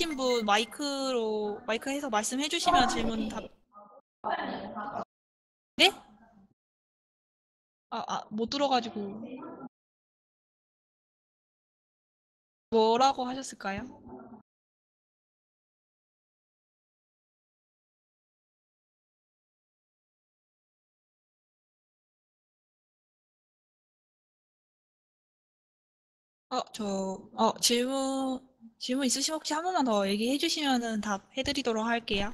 연구팀 분 마이크 해서 말씀해 주시면 질문 답. 네? 못 들어가지고 뭐라고 하셨을까요? 질문 있으시면 혹시 한 번만 더 얘기해 주시면은 답해 드리도록 할게요.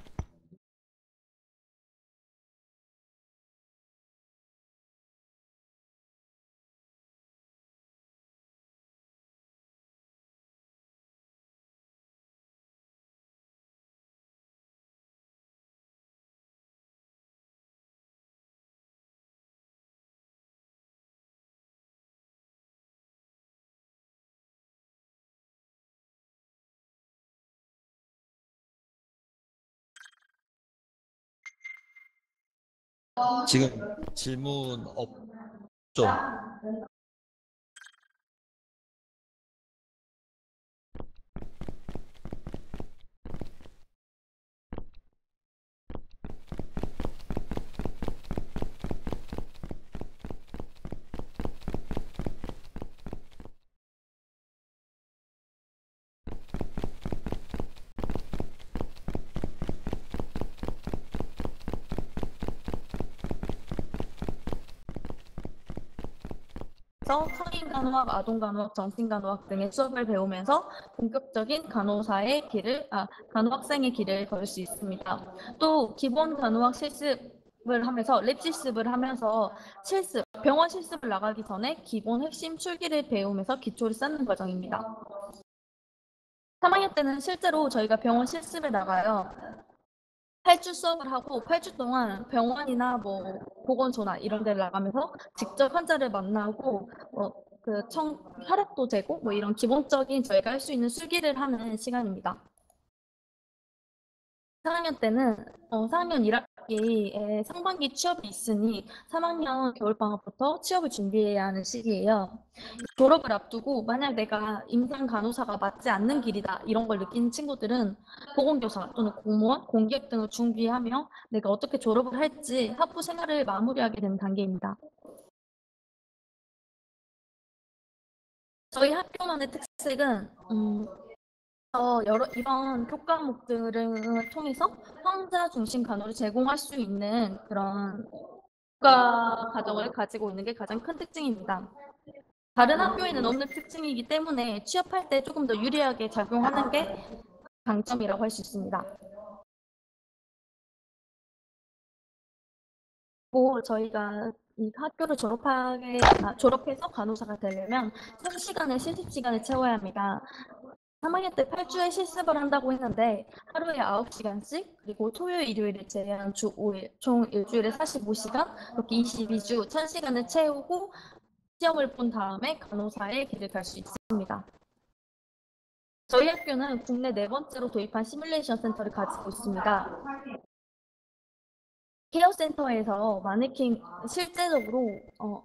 지금 질문 없죠? 성인간호학, 아동간호학, 정신간호학 등의 수업을 배우면서 본격적인 간호학생의 길을 걸 수 있습니다. 또 기본 간호학 실습을 하면서 랩 실습을 하면서 병원 실습을 나가기 전에 기본 핵심 술기를 배우면서 기초를 쌓는 과정입니다. 3학년 때는 실제로 저희가 병원 실습을 나가요. 8주 수업을 하고 8주 동안 병원이나 뭐 보건소나 이런 데를 나가면서 직접 환자를 만나고 혈액도 재고 뭐 이런 기본적인 저희가 할 수 있는 수기를 하는 시간입니다. 4학년 때는 4학년 1학기에 상반기 취업이 있으니 3학년 겨울방학부터 취업을 준비해야 하는 시기예요. 졸업을 앞두고 만약 내가 임상 간호사가 맞지 않는 길이다 이런 걸 느끼는 친구들은 보건교사 또는 공무원, 공기업 등을 준비하며 내가 어떻게 졸업을 할지 학부 생활을 마무리하게 되는 단계입니다. 저희 학교만의 특색은 이런 교과목들을 통해서 환자 중심 간호를 제공할 수 있는 그런 교과 과정을 가지고 있는 게 가장 큰 특징입니다. 다른 학교에는 없는 특징이기 때문에 취업할 때 조금 더 유리하게 작용하는 게 장점이라고 할 수 있습니다. 저희가 이 학교를 졸업해서 간호사가 되려면 3시간의 실습 시간을 채워야 합니다. 3학년 때 8주에 실습을 한다고 했는데 하루에 9시간씩 그리고 토요일, 일요일을 제외한 주 5일, 총 일주일에 45시간, 그렇게 22주 1000시간을 채우고 시험을 본 다음에 간호사의 길을 갈 수 있습니다. 저희 학교는 국내 4번째로 도입한 시뮬레이션 센터를 가지고 있습니다. 케어센터에서 실제적으로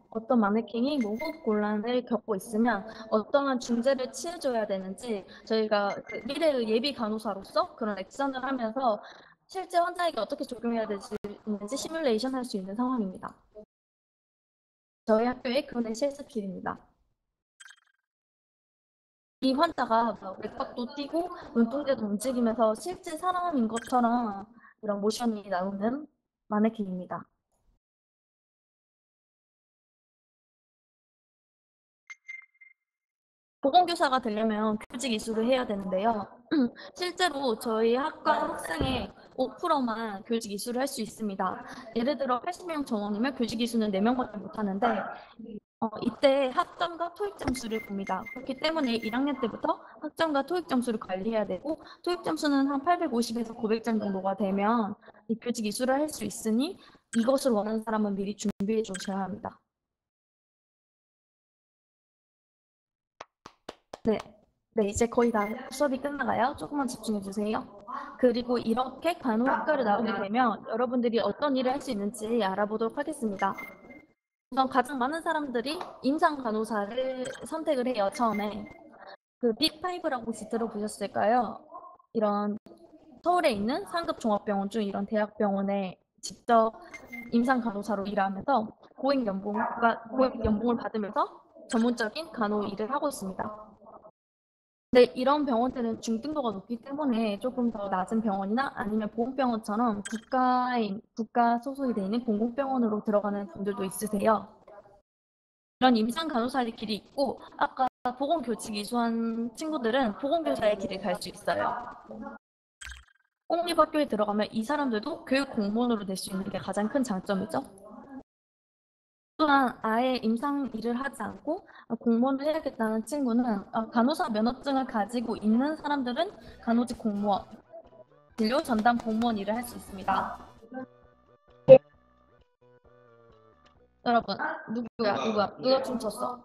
어떤 마네킹이 뭐 호흡 곤란을 겪고 있으면 어떠한 중재를 취해줘야 되는지 저희가 미래의 예비 간호사로서 그런 액션을 하면서 실제 환자에게 어떻게 적용해야 되는지 시뮬레이션 할 수 있는 상황입니다. 저희 학교의 교내 실습실입니다. 이 환자가 맥박도 뛰고 눈동자도 움직이면서 실제 사람인 것처럼 이런 모션이 나오는 마네킹입니다. 보건교사가 되려면 교직 이수를 해야 되는데요. 실제로 저희 학과 학생의 5%만 교직 이수를 할 수 있습니다. 예를 들어 80명 정원이면 교직 이수는 4명밖에 못하는데 이때 학점과 토익 점수를 봅니다. 그렇기 때문에 1학년 때부터 학점과 토익 점수를 관리해야 되고 토익 점수는 한 850에서 900점 정도가 되면 이 교직 이수를 할 수 있으니 이것을 원하는 사람은 미리 준비해 주셔야 합니다. 네, 이제 거의 다 수업이 끝나가요. 조금만 집중해 주세요. 그리고 이렇게 간호학과를 나오게 되면 여러분들이 어떤 일을 할 수 있는지 알아보도록 하겠습니다. 우선 가장 많은 사람들이 임상 간호사를 선택을 해요, 처음에. 빅5라고 혹시 들어보셨을까요? 이런 서울에 있는 상급 종합병원 중 이런 대학병원에 직접 임상 간호사로 일하면서 고액 연봉을 받으면서 전문적인 간호 일을 하고 있습니다. 근데 이런 병원들은 중등도가 높기 때문에 조금 더 낮은 병원이나 아니면 보건병원처럼 국가 소속이 되어 있는 공공병원으로 들어가는 분들도 있으세요. 이런 임상 간호사의 길이 있고, 아까 보건교직 이수한 친구들은 보건교사의 길을 갈 수 있어요. 공립학교에 들어가면 이 사람들도 교육 공무원으로 될 수 있는 게 가장 큰 장점이죠. 또한 아예 임상 일을 하지 않고 공무원을 해야겠다는 친구는 간호사 면허증을 가지고 있는 사람들은 간호직 공무원, 진료 전담 공무원 일을 할 수 있습니다. 여러분, 누가 춤췄어?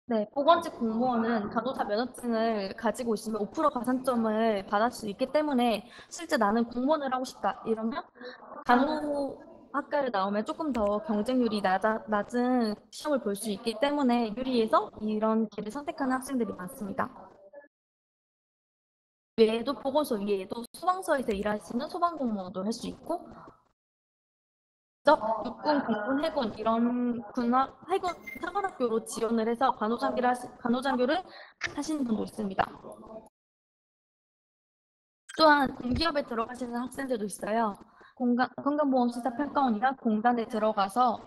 네, 보건직 공무원은 간호사 면허증을 가지고 있으면 5% 가산점을 받을 수 있기 때문에 실제 나는 공무원을 하고 싶다 이러면 간호학과를 나오면 조금 더 경쟁률이 낮은 시험을 볼 수 있기 때문에 유리해서 이런 길을 선택하는 학생들이 많습니다. 외에도 보건소 외에도 소방서에서 일하시는 소방공무원도 할 수 있고 육군, 공군, 해군 이런 해군 사관학교로 지원을 해서 간호장교를 하시는 분도 있습니다. 또한 공기업에 들어가시는 학생들도 있어요. 건강보험시사평가원이나 공단에 들어가서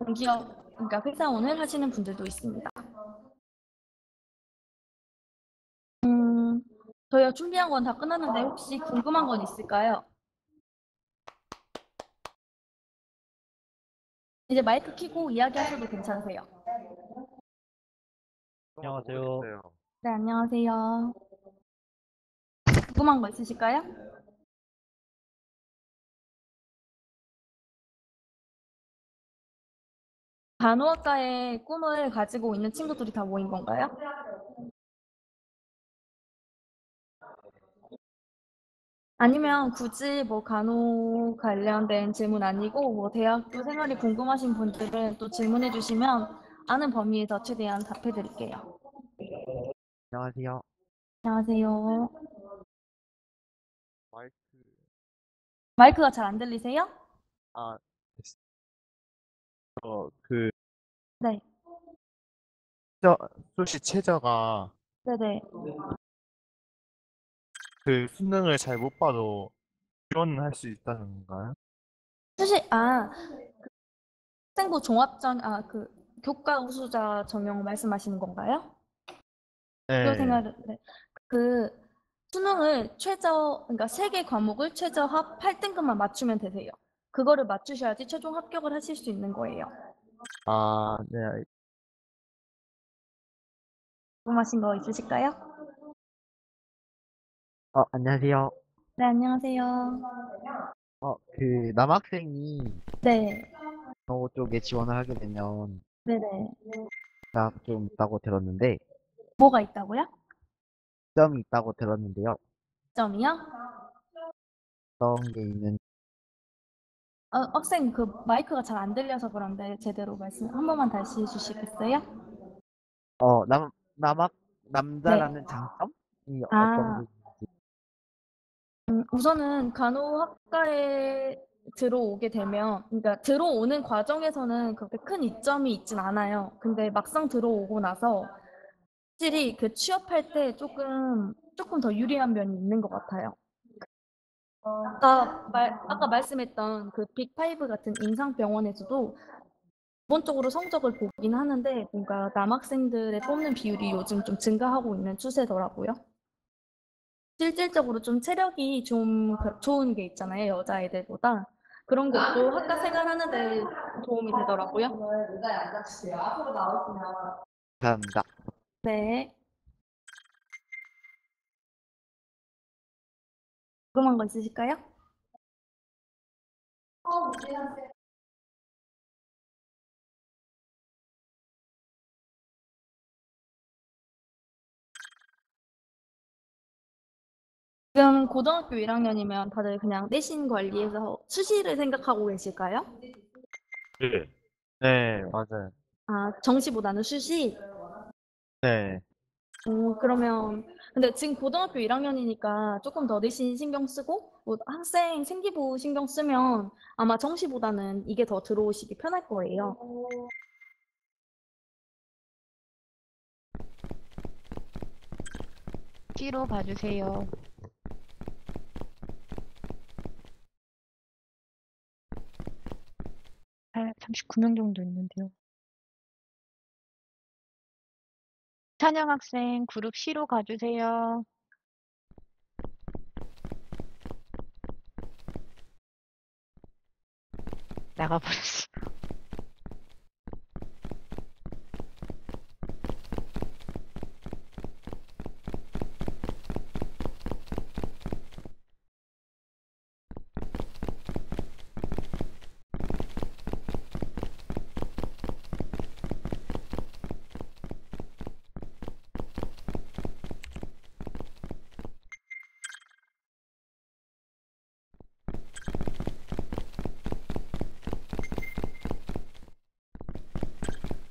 공기업, 그러니까 회사원을 하시는 분들도 있습니다. 저희가 준비한 건 다 끝났는데 혹시 궁금한 건 있을까요? 이제 마이크 켜고 이야기하셔도 괜찮으세요. 안녕하세요. 네, 안녕하세요. 궁금한 거 있으실까요? 간호학과의 꿈을 가지고 있는 친구들이 다 모인 건가요? 아니면 굳이 뭐 간호 관련된 질문 아니고 뭐 대학교 생활이 궁금하신 분들은 또 질문해 주시면 아는 범위에서 최대한 답해 드릴게요. 안녕하세요. 안녕하세요. 마이크, 마이크가 잘 안 들리세요? 아, 그, 네. 수시 최저가 네네. 그 수능을 잘 못 봐도 지원은 할 수 있다는 건가요? 사실 학생부 종합전 교과 우수자 전형 말씀하시는 건가요? 학교 네. 생활을 네. 그 수능을 그러니까 3개 과목을 최저 합 8등급만 맞추면 되세요. 그거를 맞추셔야지 최종 합격을 하실 수 있는 거예요. 아, 네. 궁금하신 거 있으실까요? 안녕하세요. 네, 안녕하세요. 남학생이 네, 간호 쪽에 지원을 하게 되면 네네. 딱 좀 있다고 들었는데, 뭐가 있다고요? 점이 있다고 들었는데요. 점이요? 어떤 게 있는, 학생 그 마이크가 잘 안 들려서 그런데 제대로 말씀 한 번만 다시 해주시겠어요? 어, 남, 남학, 네. 남자라는 장점이 어떤 게 아, 있는지. 우선은 간호학과에 들어오게 되면, 그러니까 들어오는 과정에서는 그렇게 큰 이점이 있진 않아요. 근데 막상 들어오고 나서 확실히 그 취업할 때 조금 더 유리한 면이 있는 것 같아요. 아까 말씀했던 그 빅5 같은 임상병원에서도 기본적으로 성적을 보긴 하는데 뭔가 남학생들의 뽑는 비율이 요즘 좀 증가하고 있는 추세더라고요. 실질적으로 좀 체력이 좀 좋은 게 있잖아요, 여자애들보다. 그런 것도 학과 생활하는데 도움이 되더라고요. 감사합니다. 네. 궁금한 거 있으실까요? 지금 고등학교 1학년이면 다들 그냥 내신 관리해서 수시를 생각하고 계실까요? 네. 네, 맞아요. 정시보다는 수시? 네. 그러면 근데 지금 고등학교 1학년이니까 조금 더 내신 신경 쓰고 뭐 학생 생기부 신경 쓰면 아마 정시보다는 이게 더 들어오시기 편할 거예요. C로 봐주세요. 39명 정도 있는데요. 찬영 학생 그룹 C로 가주세요. 나가버렸어.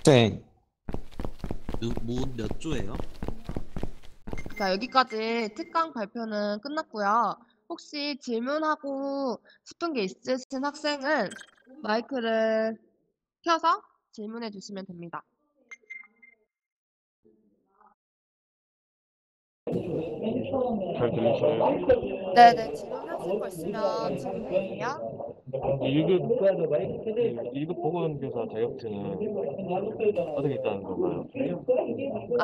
학생 몇 조예요? 자, 여기까지 특강 발표는 끝났고요. 혹시 질문하고 싶은 게 있으신 학생은 마이크를 켜서 질문해 주시면 됩니다. 잘 들리시나요? 네네, 질문하실 거 있으면 질문해 주세요. 1급 보건교사 자격증은 어떻게 있다는 건가요?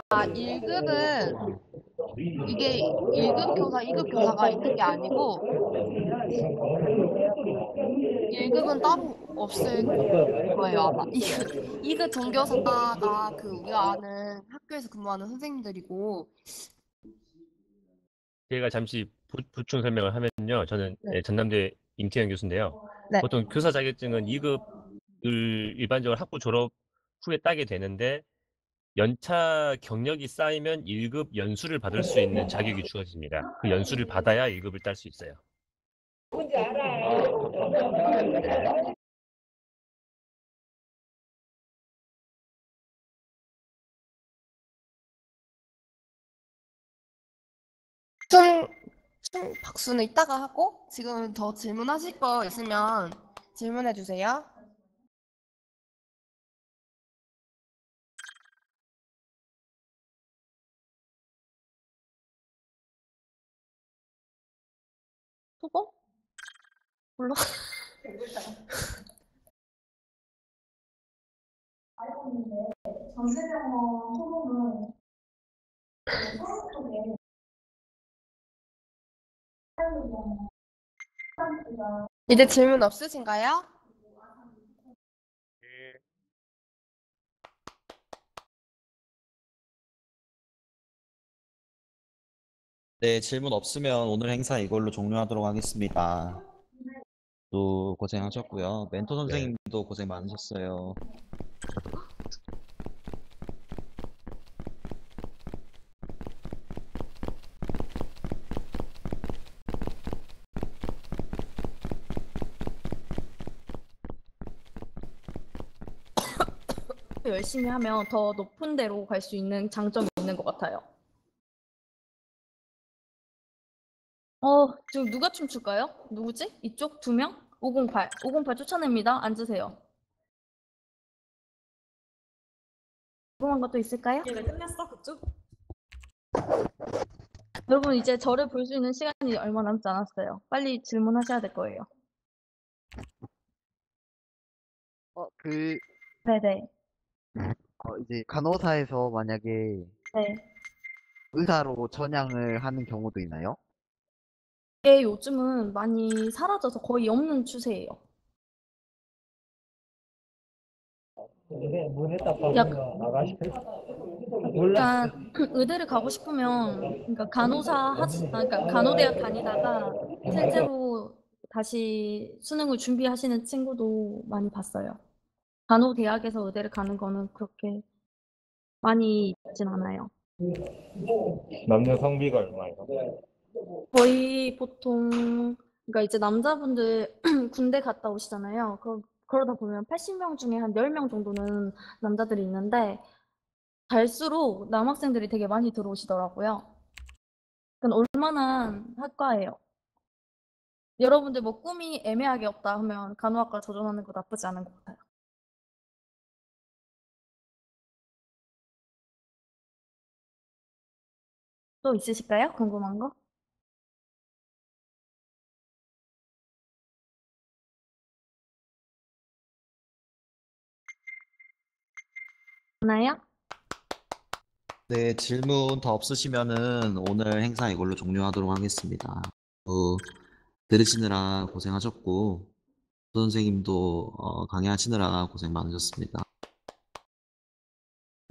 1급은 이게 1급 교사, 2급 교사가 있는 게 아니고 1급은 따로 없을 거예요, 아마. 2급 정교사가 우리가 아는 학교에서 근무하는 선생님들이고 제가 잠시 보충 설명을 하면요. 저는 네. 전남대 임태현 교수인데요. 네. 보통 교사 자격증은 2급을 일반적으로 학부 졸업 후에 따게 되는데 연차 경력이 쌓이면 1급 연수를 받을 수 있는 자격이 주어집니다. 그 연수를 받아야 1급을 딸 수 있어요. 박수는 이따가 하고 지금 더 질문하실 거 있으면 질문해 주세요. 후보? 몰라. 이제 질문 없으신가요? 네, 질문 없으면 오늘 행사 이걸로 종료하도록 하겠습니다. 또 고생하셨고요. 멘토 선생님도 고생 많으셨어요. 열심히 하면 더 높은 데로 갈 수 있는 장점이 있는 것 같아요. 지금 누가 춤출까요? 누구지? 이쪽 2명? 508. 508 쫓아냅니다. 앉으세요. 궁금한 것도 있을까요? 얘가 끝났어 그쪽? 여러분 이제 저를 볼 수 있는 시간이 얼마 남지 않았어요. 빨리 질문하셔야 될 거예요. 네네. 이제 간호사에서 만약에 네. 의사로 전향을 하는 경우도 있나요? 이게 요즘은 많이 사라져서 거의 없는 추세예요. 그러니까 의대를 가고 싶으면 그러니까 그러니까 간호대학 다니다가 실제로 다시 수능을 준비하시는 친구도 많이 봤어요. 간호대학에서 의대를 가는 거는 그렇게 많이 있진 않아요. 남녀 성비가 얼마예요? 거의 보통 그러니까 이제 남자분들 군대 갔다 오시잖아요. 그러다 보면 80명 중에 한 10명 정도는 남자들이 있는데 갈수록 남학생들이 되게 많이 들어오시더라고요. 그건 얼마나 학과예요. 여러분들 뭐 꿈이 애매하게 없다 하면 간호학과 도전하는 거 나쁘지 않은 것 같아요. 또 있으실까요? 궁금한 거? 하나요? 네, 질문 더 없으시면은 오늘 행사 이걸로 종료하도록 하겠습니다. 들으시느라 고생하셨고, 선생님도 강의하시느라 고생 많으셨습니다.